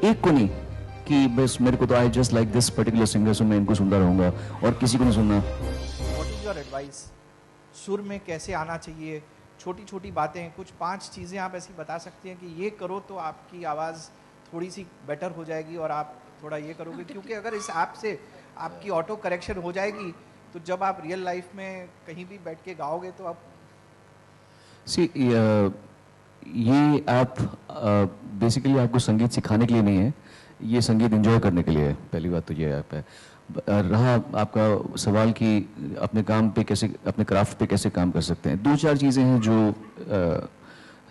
एक को नहीं कि बस मेरे को तो I just like this particular singer, so मैं इनको सुनता रहूंगा और किसी को नहीं सुनना। व्हाट इज योर एडवाइस, सुर में कैसे आना चाहिए? छोटी छोटी बातें, कुछ 5 चीज़ें आप ऐसी बता सकती हैं कि ये करो तो आपकी आवाज़ थोड़ी सी बेटर हो जाएगी और आप थोड़ा ये करोगे, क्योंकि अगर इस ऐप से आपकी ऑटो करेक्शन हो जाएगी तो जब आप रियल लाइफ में कहीं भी बैठ के गाओगे तो आप सी ये ऐप बेसिकली आपको संगीत सिखाने के लिए नहीं है, ये संगीत एंजॉय करने के लिए है। पहली बात तो ये ऐप है। रहा आपका सवाल कि अपने काम पे कैसे, अपने क्राफ्ट पे कैसे काम कर सकते हैं, 2-4 चीज़ें हैं जो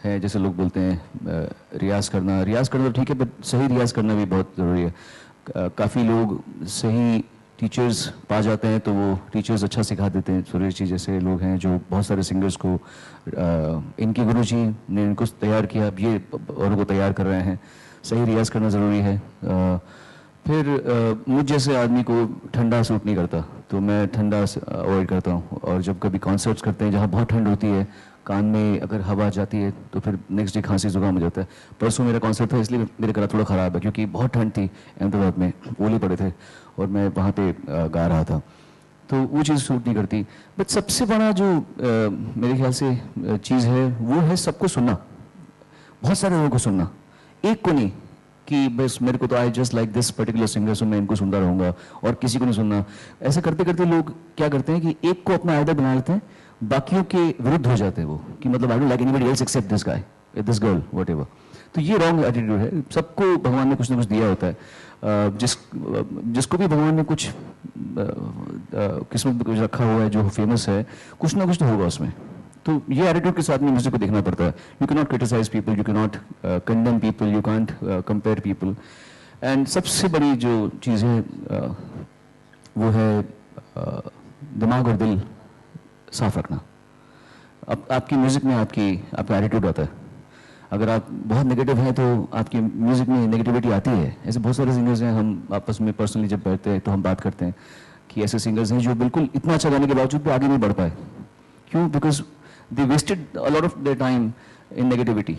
है, जैसे लोग बोलते हैं रियाज़ करना। रियाज़ करना तो ठीक है, बट सही रियाज़ करना भी बहुत ज़रूरी है। काफ़ी लोग सही टीचर्स पा जाते हैं तो वो टीचर्स अच्छा सिखा देते हैं। सुरेश जी जैसे लोग हैं जो बहुत सारे सिंगर्स को इनके गुरुजी ने इनको तैयार किया, अब ये औरों को तैयार कर रहे हैं। सही रियाज़ करना ज़रूरी है। फिर मुझ जैसे आदमी को ठंडा सूट नहीं करता, तो मैं ठंडा अवॉइड करता हूँ। और जब कभी कॉन्सर्ट्स करते हैं जहाँ बहुत ठंड होती है, कान में अगर हवा जाती है तो फिर नेक्स्ट डे खांसी जुकाम हो जाता है। परसों मेरा कॉन्सर्ट था, इसलिए मेरा गला थोड़ा ख़राब है, क्योंकि बहुत ठंड थी अहमदाबाद में, ओले पड़े थे और मैं वहाँ पे गा रहा था, तो वो चीज़ सूट नहीं करती। बट सबसे बड़ा जो मेरे ख्याल से चीज़ है वो है सबको सुनना, बहुत सारे लोगों को सुनना, एक को नहीं कि बस मेरे को तो I just like this particular singer, so मैं इनको सुनता रहूंगा और किसी को नहीं सुनना। ऐसा करते करते लोग क्या करते हैं कि एक को अपना आइडल बना लेते हैं, बाकियों के विरुद्ध हो जाते हैं वो, कि मतलब I don't like anybody else except this guy, this girl, whatever. तो ये रॉन्ग एटीट्यूड है। सबको भगवान ने कुछ ना कुछ दिया होता है। जिसको भी भगवान ने कुछ किस्मत में कुछ रखा हुआ है जो फेमस है, कुछ ना कुछ तो होगा उसमें। तो ये एटीट्यूड के साथ में म्यूजिक को देखना पड़ता है। You can not criticise people, you can not condemn people, you can't compare people. And सबसे बड़ी जो चीज़ है वो है दिमाग और दिल साफ रखना। अब आपकी म्यूजिक में आपका एटीट्यूड आता है। अगर आप बहुत नेगेटिव हैं तो आपकी म्यूजिक में नेगेटिविटी आती है। ऐसे बहुत सारे सिंगर्स हैं, हम आपस में पर्सनली जब बैठते हैं तो हम बात करते हैं कि ऐसे सिंगर्स हैं जो बिल्कुल इतना अच्छा गाने के बावजूद भी आगे नहीं बढ़ पाए। क्यों? Because they wasted a lot of their time in negativity.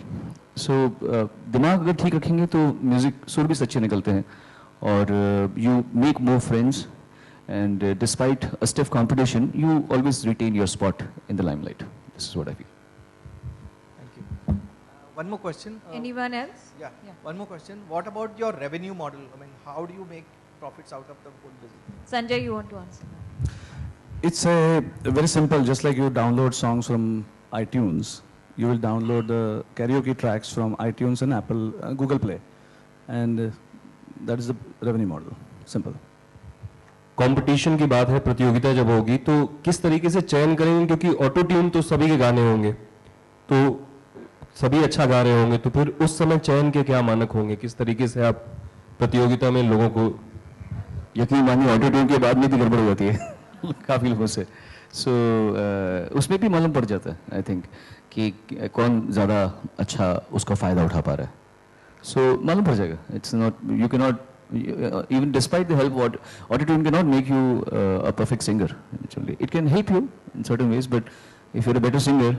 So दिमाग अगर ठीक रखेंगे तो म्यूजिक सुर भी सच्चे निकलते हैं और you make more friends and despite a stiff competition you always retain your spot in the limelight. This is what I feel. Thank you. One more question. Anyone else? Yeah. One more question. What about your revenue model? I mean, how do you make profits out of the whole business? Sanjay, you want to answer that? It's very simple. Just like you download songs from iTunes, you will download the karaoke tracks from iTunes and Apple, Google Play, and that is the revenue model. Simple. Competition की बात है, प्रतियोगिता जब होगी तो किस तरीके से चयन करेंगे, क्योंकि ऑटो ट्यून तो सभी के गाने होंगे, तो सभी अच्छा गा रहे होंगे, तो फिर उस समय चयन के क्या मानक होंगे? किस तरीके से आप प्रतियोगिता में लोगों को? यकीन मानिए ऑटो ट्यून के बाद में भी गड़बड़ हो जाती है काफ़ी लोगों से। सो उसमें भी मालूम पड़ जाता है आई थिंक कि कौन ज़्यादा अच्छा उसका फ़ायदा उठा पा रहा है। सो मालूम पड़ जाएगा। It's not, you can not, even despite the help, what autotune cannot make you a perfect singer. Actually, it can help you in certain ways, but if you're a better singer,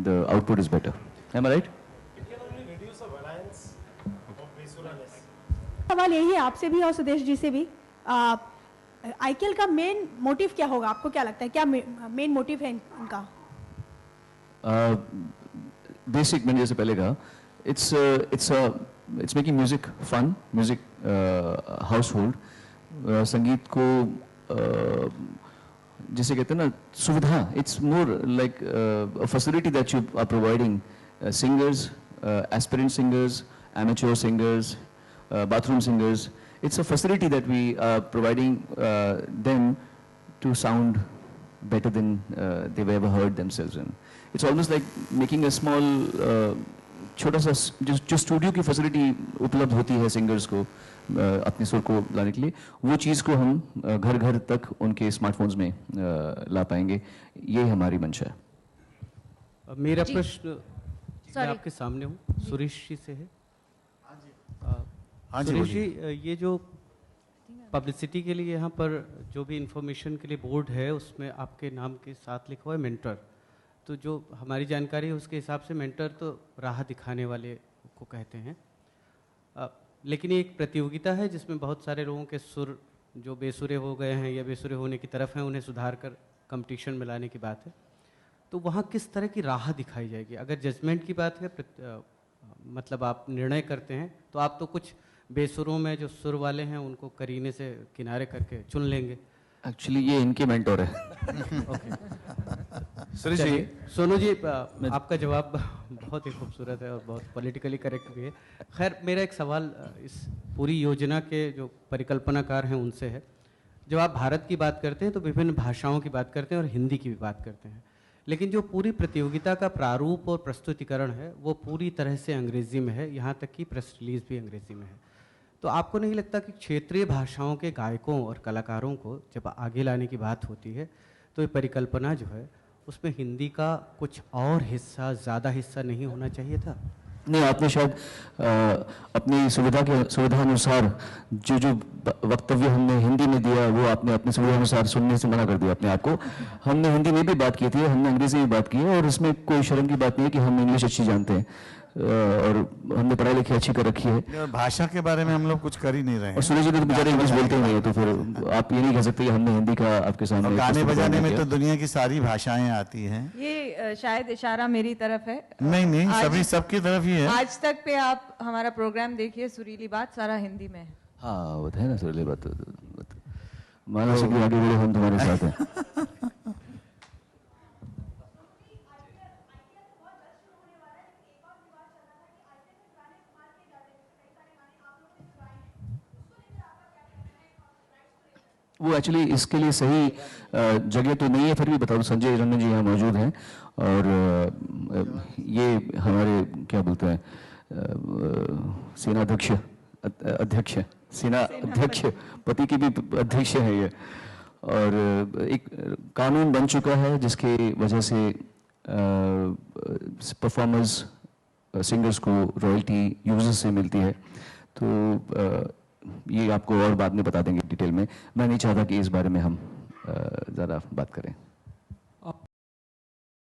the output is better. Am I right? It can only reduce the variance of basurness. सवाल यही है आपसे भी और सुदेश जी से भी। आईकेएल का main motive क्या होगा? आपको क्या लगता है, क्या मेन मोटिव है इनका? बेसिक मैंने जैसे पहले कहा, it's making music fun, music household, संगीत को जैसे कहते हैं ना सुविधा, it's more like a facility that you are providing singers, aspirant singers, amateur singers, bathroom singers. It's a facility that we are providing them to sound better than they've ever heard themselves in. It's almost like making a small छोटा सा जो studio की facility उपलब्ध होती है singers को अपने सुर को लाने के लिए, वो चीज़ को हम घर घर तक उनके स्मार्टफोन्स में ला पाएंगे। ये हमारी मंशा है। मेरा प्रश्न मैं आपके सामने हूँ, सुरेश जी से है। सुरेश जी, ये जो पब्लिसिटी के लिए यहाँ पर जो भी इंफॉर्मेशन के लिए बोर्ड है उसमें आपके नाम के साथ लिखा हुआ है मेंटर, तो जो हमारी जानकारी है उसके हिसाब से मेंटर तो राह दिखाने वाले को कहते हैं। लेकिन ये एक प्रतियोगिता है जिसमें बहुत सारे लोगों के सुर जो बेसुरे हो गए हैं या बेसुरे होने की तरफ हैं, उन्हें सुधार कर कंपटीशन में लाने की बात है। तो वहाँ किस तरह की राह दिखाई जाएगी? अगर जजमेंट की बात है, मतलब आप निर्णय करते हैं, तो आप तो कुछ बेसुरों में जो सुर वाले हैं उनको करीने से किनारे करके चुन लेंगे। एक्चुअली ये इनके मेंटोर है। सुरेश जी, चलिए, सोनू जी, आपका जवाब बहुत ही खूबसूरत है और बहुत पॉलिटिकली करेक्ट भी है। खैर, मेरा एक सवाल इस पूरी योजना के जो परिकल्पनाकार हैं उनसे है। जब आप भारत की बात करते हैं तो विभिन्न भाषाओं की बात करते हैं और हिंदी की भी बात करते हैं, लेकिन जो पूरी प्रतियोगिता का प्रारूप और प्रस्तुतिकरण है वो पूरी तरह से अंग्रेज़ी में है, यहाँ तक कि प्रेस रिलीज भी अंग्रेज़ी में है। तो आपको नहीं लगता कि क्षेत्रीय भाषाओं के गायकों और कलाकारों को जब आगे लाने की बात होती है तो ये परिकल्पना जो है उसमें हिंदी का कुछ और हिस्सा, ज़्यादा हिस्सा नहीं होना चाहिए था? नहीं, आपने शायद अपनी सुविधा अनुसार जो वक्तव्य हमने हिंदी में दिया वो आपने अपनी सुविधा अनुसार सुनने से मना कर दिया अपने आप को। हमने हिंदी में भी बात की थी, हमने अंग्रेजी में भी बात की है, और इसमें कोई शर्म की बात नहीं है कि हम इंग्लिश अच्छी जानते हैं और हमने पढ़ाई लिखाई अच्छी कर रखी है। भाषा के बारे में हम लोग कुछ कर ही नहीं रहे हैं। और सुनील जी तो बेचारे इंग्लिश बोलते ही नहीं है, तो फिर आप ये नहीं कह सकते कि हमने हिंदी का आपके सामने। गाने बजाने में तो दुनिया की सारी भाषाएं आती हैं। ये शायद इशारा मेरी तरफ है। नहीं, सभी सबकी तरफ ही है। आज तक पे आप हमारा प्रोग्राम देखिए, सुरीली बात सारा हिंदी में है। हाँ, वो है ना सुरीली बात। मानो से कि आगे बढ़े, हम तुम्हारे साथ हैं। वो एक्चुअली इसके लिए सही जगह तो नहीं है, फिर भी बता दूं, संजय रंजन जी यहाँ मौजूद हैं और ये हमारे क्या बोलते हैं सेना अध्यक्ष सेना अध्यक्ष पति की भी अध्यक्ष है ये, और एक कानून बन चुका है जिसके वजह से परफॉर्मर्स सिंगर्स को रॉयल्टी यूजर्स से मिलती है। तो ये आपको और बाद में बता देंगे डिटेल में। मैं नहीं चाहता कि इस बारे में हम ज़्यादा बात करें।